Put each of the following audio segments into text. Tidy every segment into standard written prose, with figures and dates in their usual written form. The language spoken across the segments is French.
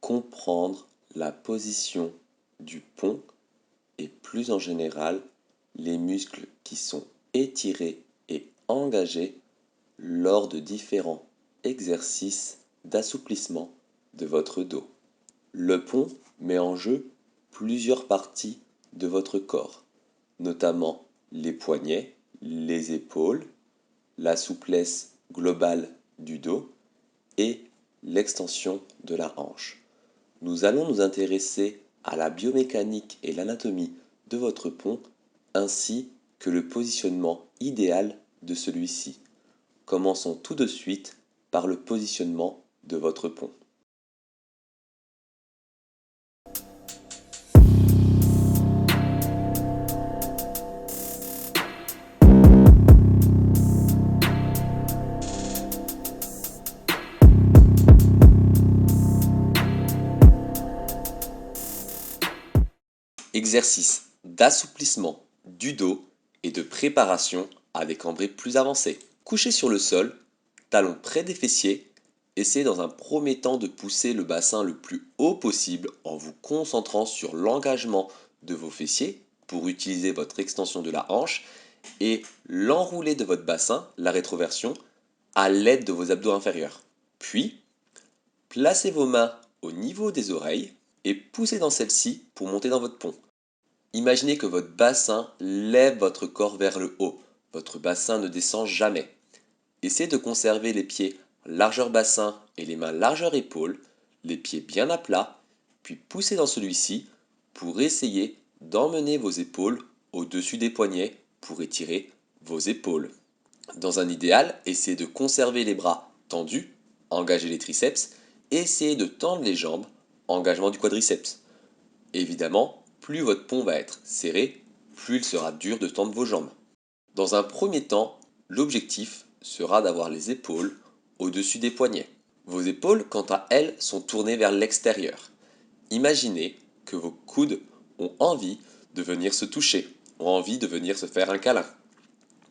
comprendre la position du pont et plus en général les muscles qui sont étirés et engagés lors de différents exercices d'assouplissement de votre dos. Le pont met en jeu plusieurs parties de votre corps, notamment les poignets, les épaules, la souplesse globale du dos et l'extension de la hanche. Nous allons nous intéresser à la biomécanique et l'anatomie de votre pont ainsi que le positionnement idéal de celui-ci. Commençons tout de suite par le positionnement de votre pont. Exercice d'assouplissement du dos et de préparation à des cambrés plus avancés. Couché sur le sol, talons près des fessiers, essayez dans un premier temps de pousser le bassin le plus haut possible en vous concentrant sur l'engagement de vos fessiers pour utiliser votre extension de la hanche et l'enroulé de votre bassin, la rétroversion, à l'aide de vos abdos inférieurs. Puis, placez vos mains au niveau des oreilles et poussez dans celles-ci pour monter dans votre pont. Imaginez que votre bassin lève votre corps vers le haut. Votre bassin ne descend jamais. Essayez de conserver les pieds largeur bassin et les mains largeur épaule, les pieds bien à plat, puis poussez dans celui-ci pour essayer d'emmener vos épaules au-dessus des poignets pour étirer vos épaules. Dans un idéal, essayez de conserver les bras tendus, engagez les triceps, et essayez de tendre les jambes, engagement du quadriceps. Évidemment, plus votre pont va être serré, plus il sera dur de tendre vos jambes. Dans un premier temps, l'objectif sera d'avoir les épaules au-dessus des poignets. Vos épaules, quant à elles, sont tournées vers l'extérieur. Imaginez que vos coudes ont envie de venir se toucher, ont envie de venir se faire un câlin.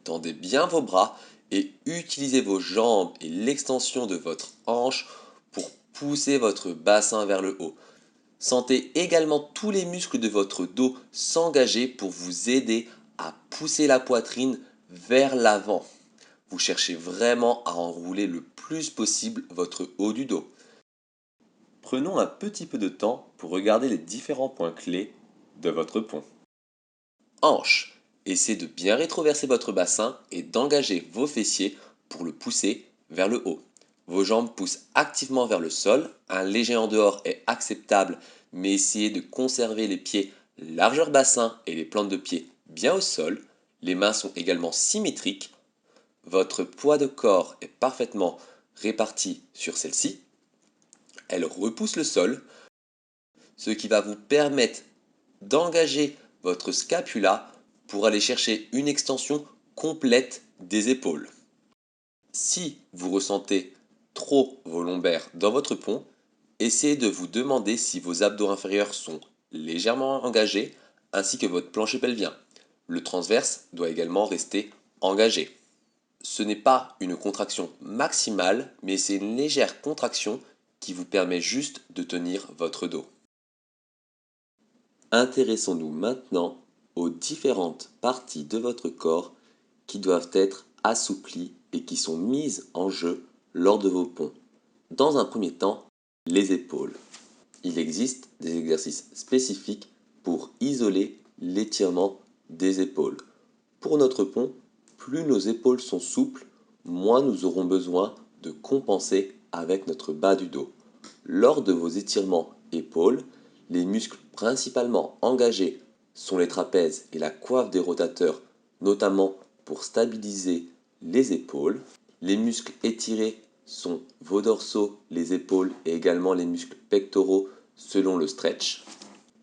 Tendez bien vos bras et utilisez vos jambes et l'extension de votre hanche pour pousser votre bassin vers le haut. Sentez également tous les muscles de votre dos s'engager pour vous aider à pousser la poitrine vers l'avant. Vous cherchez vraiment à enrouler le plus possible votre haut du dos. Prenons un petit peu de temps pour regarder les différents points clés de votre pont. Hanche. Essayez de bien rétroverser votre bassin et d'engager vos fessiers pour le pousser vers le haut. Vos jambes poussent activement vers le sol, un léger en dehors est acceptable, mais essayez de conserver les pieds largeur bassin et les plantes de pied bien au sol. Les mains sont également symétriques. Votre poids de corps est parfaitement réparti sur celle-ci. Elle repousse le sol, ce qui va vous permettre d'engager votre scapula pour aller chercher une extension complète des épaules. Si vous ressentez trop vos lombaires dans votre pont, essayez de vous demander si vos abdos inférieurs sont légèrement engagés ainsi que votre plancher pelvien. Le transverse doit également rester engagé. Ce n'est pas une contraction maximale, mais c'est une légère contraction qui vous permet juste de tenir votre dos. Intéressons-nous maintenant aux différentes parties de votre corps qui doivent être assouplies et qui sont mises en jeu lors de vos ponts. Dans un premier temps, les épaules. Il existe des exercices spécifiques pour isoler l'étirement des épaules. Pour notre pont, plus nos épaules sont souples, moins nous aurons besoin de compenser avec notre bas du dos. Lors de vos étirements épaules, les muscles principalement engagés sont les trapèzes et la coiffe des rotateurs, notamment pour stabiliser les épaules. Les muscles étirés sont vos dorsaux, les épaules et également les muscles pectoraux selon le stretch.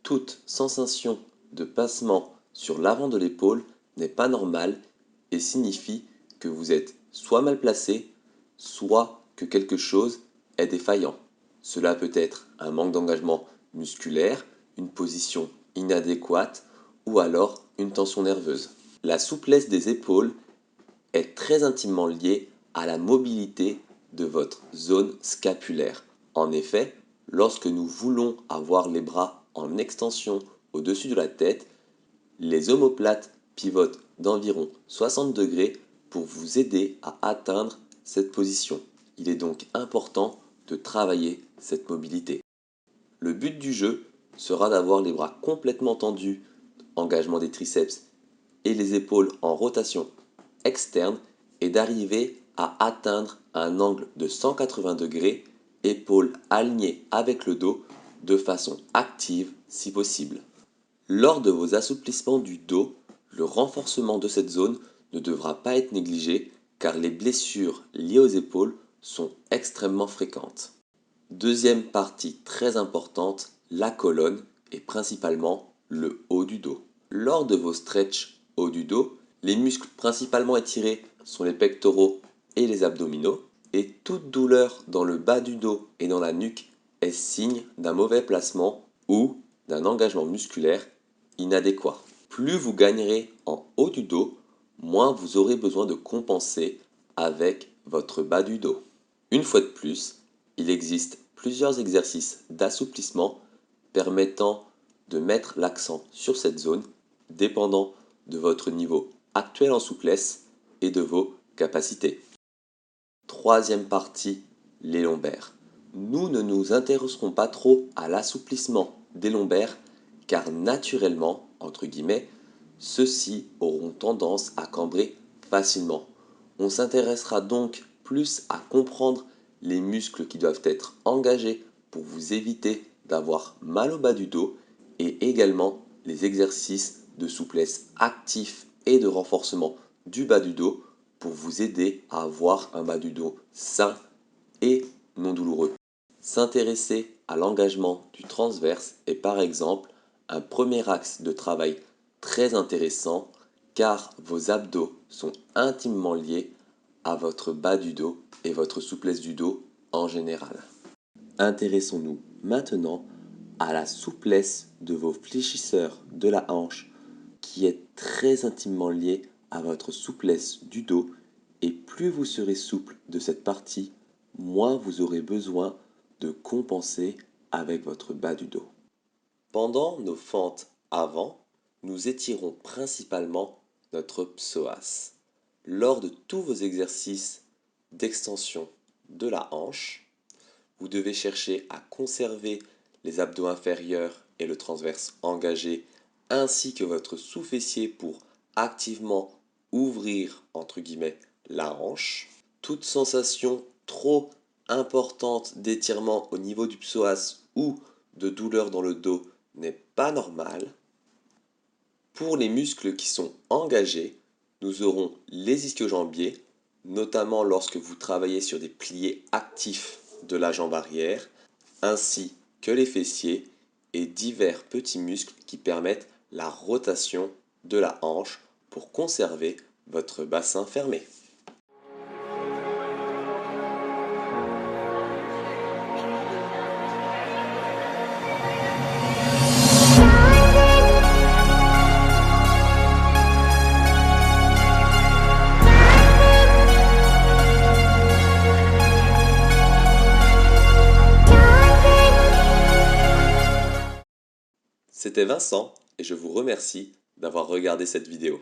Toute sensation de passement sur l'avant de l'épaule n'est pas normale et signifie que vous êtes soit mal placé, soit que quelque chose est défaillant. Cela peut être un manque d'engagement musculaire, une position inadéquate ou alors une tension nerveuse. La souplesse des épaules est très intimement liée à la mobilité de votre zone scapulaire. En effet, Lorsque nous voulons avoir les bras en extension au-dessus de la tête, les omoplates pivotent d'environ 60 degrés pour vous aider à atteindre cette position. Il est donc important de travailler cette mobilité. Le but du jeu sera d'avoir les bras complètement tendus, engagement des triceps et les épaules en rotation externe et d'arriver à atteindre un angle de 180 degrés, épaules alignées avec le dos de façon active si possible. Lors de vos assouplissements du dos, le renforcement de cette zone ne devra pas être négligé car les blessures liées aux épaules sont extrêmement fréquentes. Deuxième partie très importante, la colonne et principalement le haut du dos. Lors de vos stretches haut du dos, les muscles principalement étirés sont les pectoraux et les abdominaux et toute douleur dans le bas du dos et dans la nuque est signe d'un mauvais placement ou d'un engagement musculaire inadéquat. Plus vous gagnerez en haut du dos, moins vous aurez besoin de compenser avec votre bas du dos. Une fois de plus, il existe plusieurs exercices d'assouplissement permettant de mettre l'accent sur cette zone, dépendant de votre niveau actuel en souplesse et de vos capacités. Troisième partie, les lombaires. Nous ne nous intéresserons pas trop à l'assouplissement des lombaires car naturellement, entre guillemets, ceux-ci auront tendance à cambrer facilement. On s'intéressera donc plus à comprendre les muscles qui doivent être engagés pour vous éviter d'avoir mal au bas du dos et également les exercices de souplesse actifs et de renforcement du bas du dos pour vous aider à avoir un bas du dos sain et non douloureux. S'intéresser à l'engagement du transverse est par exemple un premier axe de travail très intéressant car vos abdos sont intimement liés à votre bas du dos et votre souplesse du dos en général. Intéressons-nous maintenant à la souplesse de vos fléchisseurs de la hanche qui est très intimement liée à votre souplesse du dos et plus vous serez souple de cette partie, moins vous aurez besoin de compenser avec votre bas du dos. Pendant nos fentes avant, nous étirons principalement notre psoas. Lors de tous vos exercices d'extension de la hanche, vous devez chercher à conserver les abdos inférieurs et le transverse engagé, ainsi que votre sous-fessier pour activement ouvrir entre guillemets la hanche. Toute sensation trop importante d'étirement au niveau du psoas ou de douleur dans le dos n'est pas normale. Pour les muscles qui sont engagés, nous aurons les ischio-jambiers, notamment lorsque vous travaillez sur des pliés actifs de la jambe arrière, ainsi que les fessiers et divers petits muscles qui permettent la rotation de la hanche pour conserver votre bassin fermé. C'était Vincent et je vous remercie d'avoir regardé cette vidéo.